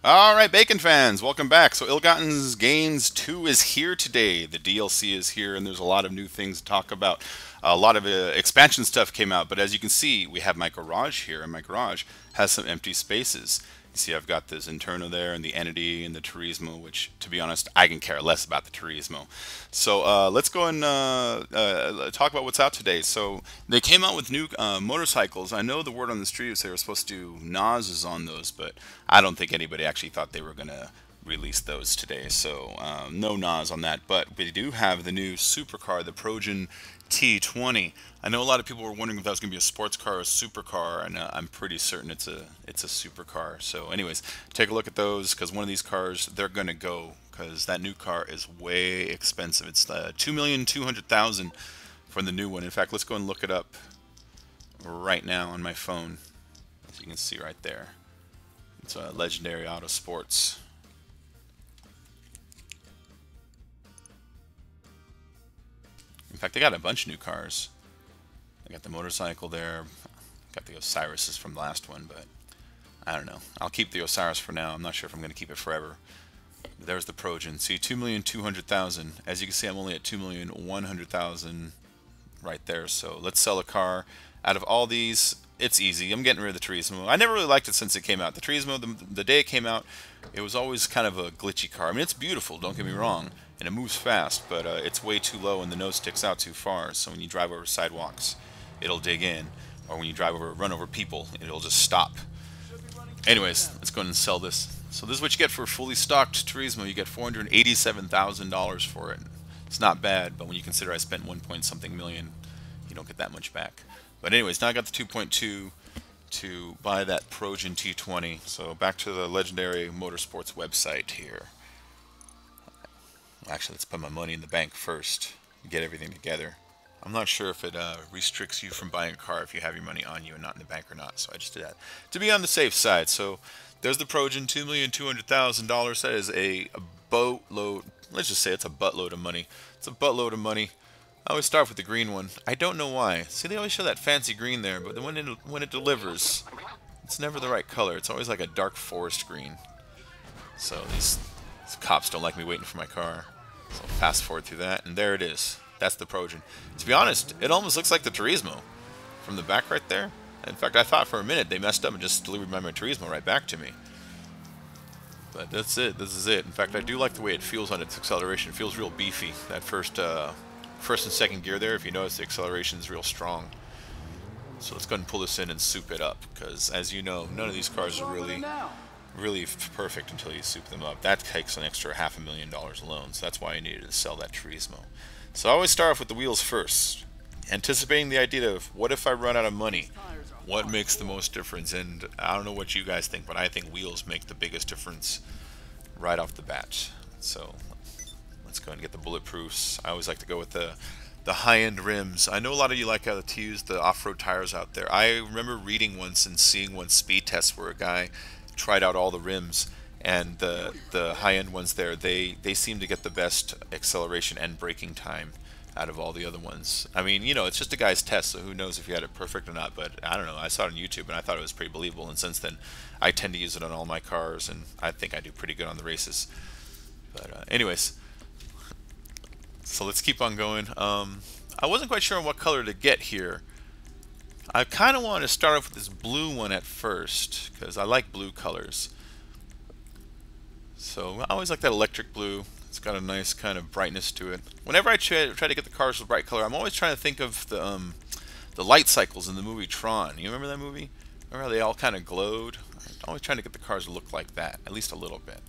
All right, Bacon fans, welcome back. So, Ill-Gotten's Gains 2 is here today. The DLC is here, and there's a lot of new things to talk about. A lot of expansion stuff came out, but as you can see, we have my garage here, and my garage has some empty spaces. You see, I've got this Interno there, and the Entity, and the Turismo, which, to be honest, I can care less about the Turismo. So, let's go and talk about what's out today. So, they came out with new motorcycles. I know the word on the street is they were supposed to do NOSes on those, but I don't think anybody actually thought they were going to release those today. So no NOS on that. But we do have the new supercar, the Progen T-20. I know a lot of people were wondering if that was going to be a sports car or a supercar, and I'm pretty certain it's a supercar. So anyways, take a look at those because one of these cars, they're going to go because that new car is way expensive. It's 2,200,000 for the new one. In fact, let's go and look it up right now on my phone. As you can see right there. It's a Legendary Auto Sports. In fact, they got a bunch of new cars. They got the motorcycle there. Got the Osiris's from the last one, but I don't know. I'll keep the Osiris for now. I'm not sure if I'm going to keep it forever. But there's the Progen. See, 2,200,000. As you can see, I'm only at 2,100,000 right there. So let's sell a car. Out of all these, it's easy. I'm getting rid of the Turismo. I never really liked it since it came out. The Turismo, the day it came out, it was always kind of a glitchy car. I mean, it's beautiful, don't get me wrong, and it moves fast, but it's way too low and the nose sticks out too far. So when you drive over sidewalks, it'll dig in, or when you run over people, it'll just stop. Anyways, let's go ahead and sell this. So this is what you get for a fully stocked Turismo. You get $487,000 for it. It's not bad, but when you consider I spent 1 point something million, you don't get that much back. But anyways, now I got the 2.2 to buy that Progen T-20. So back to the Legendary Motorsports website here. Actually, let's put my money in the bank first and get everything together. I'm not sure if it restricts you from buying a car if you have your money on you and not in the bank or not. So I just did that to be on the safe side. So there's the Progen, $2,200,000. That is a boatload. Let's just say it's a buttload of money. It's a buttload of money. I always start with the green one. I don't know why. See, they always show that fancy green there, but then when it delivers, it's never the right color. It's always like a dark forest green. So these cops don't like me waiting for my car. So I'll fast forward through that, and there it is. That's the Progen. To be honest, it almost looks like the Turismo from the back right there. In fact, I thought for a minute they messed up and just delivered my Turismo right back to me. But that's it. This is it. In fact, I do like the way it feels on its acceleration. It feels real beefy. That first and second gear there, if you notice, the acceleration is real strong. So let's go ahead and pull this in and soup it up, because as you know, none of these cars are really perfect until you soup them up. That takes an extra $500,000 alone, so that's why I needed to sell that Turismo. So I always start off with the wheels first, anticipating the idea of what if I run out of money? What makes the most difference? And I don't know what you guys think, but I think wheels make the biggest difference right off the bat. So let's go and get the bulletproofs. I always like to go with the high-end rims. I know a lot of you like how to use the off-road tires out there. I remember reading once and seeing one speed test where a guy tried out all the rims, and the high-end ones there, they seem to get the best acceleration and braking time out of all the other ones. I mean, you know, it's just a guy's test, so who knows if you had it perfect or not, but I don't know. I saw it on YouTube, and I thought it was pretty believable, and since then, I tend to use it on all my cars, and I think I do pretty good on the races. But anyways, so let's keep on going. I wasn't quite sure on what color to get here. I kind of wanted to start off with this blue one at first, because I like blue colors. So I always like that electric blue. It's got a nice kind of brightness to it. Whenever I try to get the cars with bright color, I'm always trying to think of the light cycles in the movie Tron. You remember that movie? Remember how they all kind of glowed? I'm always trying to get the cars to look like that, at least a little bit.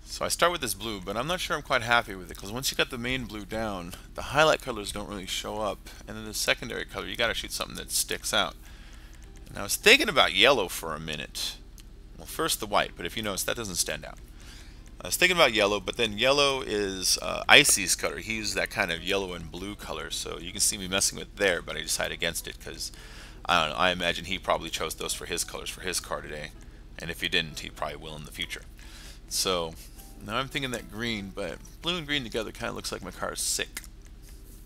So I start with this blue, but I'm not sure I'm quite happy with it, because once you got the main blue down, the highlight colors don't really show up, and then the secondary color, you got to shoot something that sticks out. And I was thinking about yellow for a minute. Well, first the white, but if you notice, that doesn't stand out. I was thinking about yellow, but then yellow is Icy's color. He uses that kind of yellow and blue color, so you can see me messing with there, but I decided against it because I don't know. I imagine he probably chose those for his colors for his car today, and if he didn't, he probably will in the future. So now I'm thinking that green, but blue and green together kind of looks like my car is sick.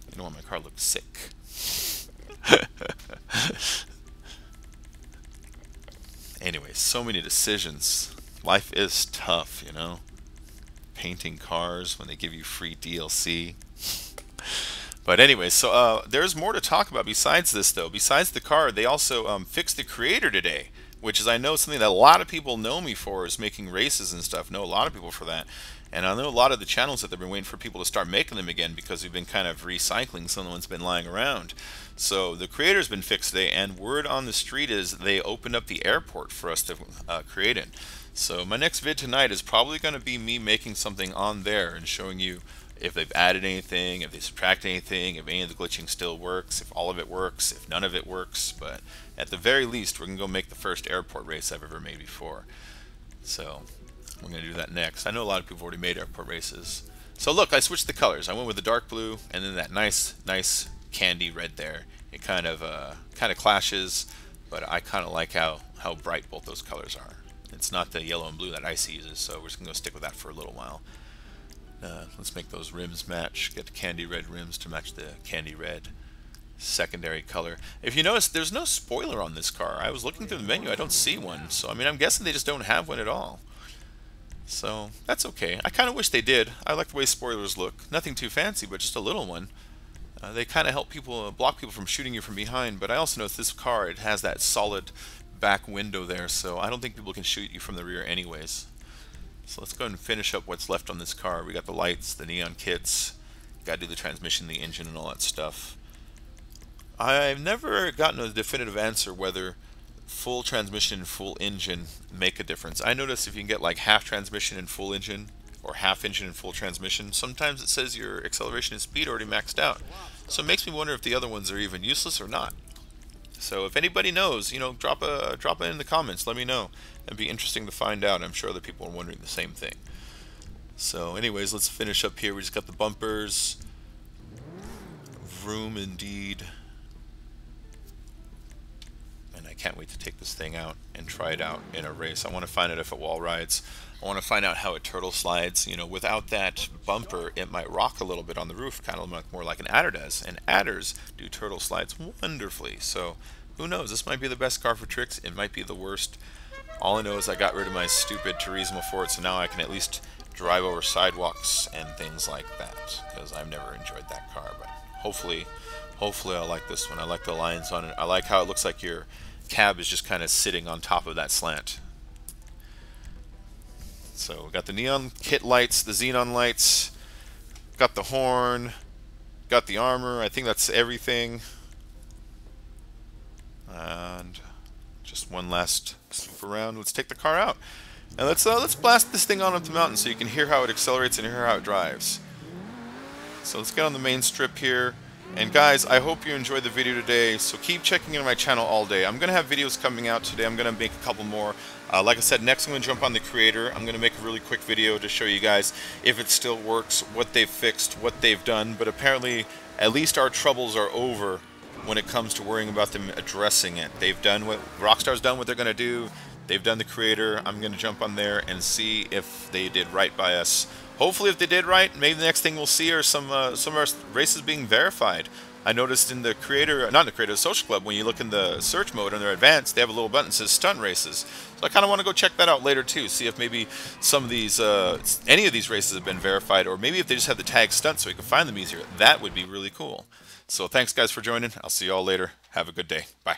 You don't want my car to look sick. Anyways, so many decisions. Life is tough, you know. Painting cars when they give you free DLC. But anyway, so there's more to talk about besides this, though. Besides the car, they also fixed the creator today, which is, I know, something that a lot of people know me for, is making races and stuff. Know a lot of people for that. And I know a lot of the channels that they've been waiting for people to start making them again, because we've been kind of recycling some of the ones been lying around. So the creator's been fixed today, and word on the street is they opened up the airport for us to create in. So my next vid tonight is probably going to be me making something on there and showing you if they've added anything, if they subtract anything, if any of the glitching still works, if all of it works, if none of it works. But at the very least, we're going to go make the first airport race I've ever made before. So we're going to do that next. I know a lot of people have already made airport races. So look, I switched the colors. I went with the dark blue and then that nice candy red there. It kind of clashes, but I kind of like how bright both those colors are. It's not the yellow and blue that Icy uses, so we're just going to go stick with that for a little while. Let's make those rims match. Get the candy red rims to match the candy red secondary color. If you notice, there's no spoiler on this car. I was looking through the menu, I don't see one. So I mean, I'm guessing they just don't have one at all. So that's okay. I kind of wish they did. I like the way spoilers look. Nothing too fancy, but just a little one. They kind of help people, block people from shooting you from behind. But I also notice this car, it has that solid back window there, so I don't think people can shoot you from the rear anyways. So let's go ahead and finish up what's left on this car. We got the lights, the neon kits, got to do the transmission, the engine, and all that stuff. I've never gotten a definitive answer whether full transmission and full engine make a difference. I notice if you can get like half transmission and full engine, or half engine and full transmission, sometimes it says your acceleration and speed already maxed out. So it makes me wonder if the other ones are even useless or not. So if anybody knows, you know, drop it in the comments. Let me know. It'd be interesting to find out. I'm sure other people are wondering the same thing. So anyways, let's finish up here. We just got the bumpers. Vroom indeed. And I can't wait to take this thing out and try it out in a race. I want to find out if it wall rides. I want to find out how it turtle slides. You know, without that bumper, it might rock a little bit on the roof, kind of more like an adder does. And adders do turtle slides wonderfully. So who knows? This might be the best car for tricks. It might be the worst. All I know is I got rid of my stupid Turismo for it, so now I can at least drive over sidewalks and things like that. Because I've never enjoyed that car, but hopefully I'll like this one. I like the lines on it. I like how it looks like your cab is just kind of sitting on top of that slant. So we got the neon kit lights, the xenon lights, got the horn, got the armor. I think that's everything. And just one last swoop around. Let's take the car out. And let's blast this thing on up the mountain so you can hear how it accelerates and hear how it drives. So let's get on the main strip here. And guys, I hope you enjoyed the video today, so keep checking in my channel all day. I'm going to have videos coming out today. I'm going to make a couple more. Like I said, next I'm going to jump on the creator. I'm going to make a really quick video to show you guys if it still works, what they've fixed, what they've done. But apparently, at least our troubles are over when it comes to worrying about them addressing it. They've done what Rockstar's done, what they're going to do. They've done the creator. I'm going to jump on there and see if they did right by us. Hopefully, if they did right, maybe the next thing we'll see are some of our races being verified. I noticed in the creator, not in the creator, the social club, when you look in the search mode and they're advanced, they have a little button that says stunt races. So I kind of want to go check that out later too, see if maybe some of these, any of these races have been verified, or maybe if they just have the tag stunt so we can find them easier. That would be really cool. So thanks guys for joining. I'll see you all later. Have a good day. Bye.